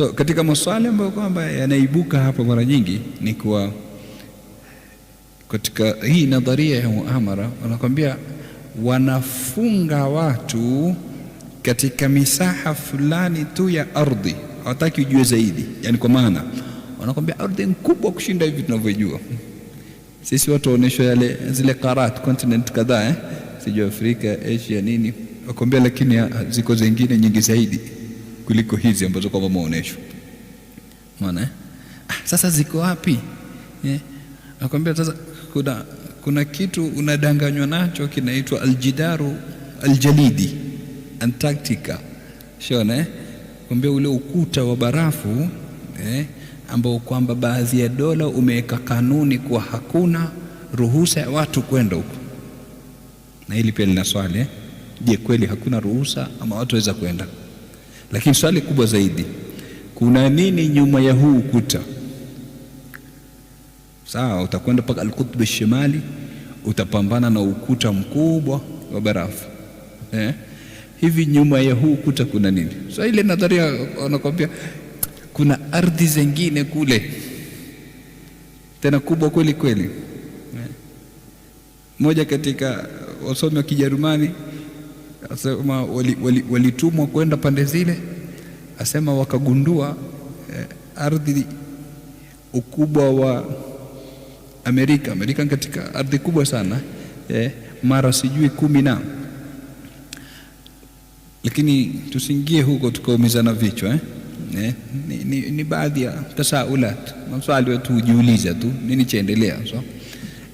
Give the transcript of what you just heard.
So katika maswali ambayo kwamba yanaibuka hapa mara nyingi ni kwa katika hii nadharia ya muamara, wanakwambia wanafunga watu katika misaha fulani tu ya ardhi, hawataki ujue zaidi. Yani kwa maana wanakwambia ardhi ni kubwa kushinda hivi tunavyojua sisi. Watu waonyeshwa yale zile qarat continent kadhaa, sijui Afrika, Asia nini, wakwambia lakini ziko zingine nyingi zaidi kuliko hizi ambazo kwa maonyesho. Maana sasa ziko wapi? Nakwambia sasa kuna kitu unadanganywa nacho kinaitwa aljidaru aljalidi Antarctica. Shona kwambia ule ukuta wa barafu ambao kwamba baadhi ya dola umeweka kanuni kwa hakuna ruhusa ya watu kwenda huko. Na hili pia lina swali, je, kweli hakuna ruhusa ama watu waweza kwenda? Lakini swali kubwa zaidi, kuna nini nyuma ya huu ukuta? Sawa, utakwenda mpaka al-Qutb al-Shimali, utapambana na ukuta mkubwa wa barafu. Hivi nyuma ya huu ukuta kuna nini? So ile nadharia wanakwambia kuna ardhi zingine kule tena kubwa kweli kweli. Mmoja katika wasomi wa Kijerumani asema walitumwa kwenda pande zile, asema wakagundua ardhi ukubwa wa Amerika katika ardhi kubwa sana, mara sijui 10 na. Lakini tusiingie huko tukaumizana vichwa. Ni baadhi ya tasaulat, maswali watu hujiuliza tu nini chaendelea. So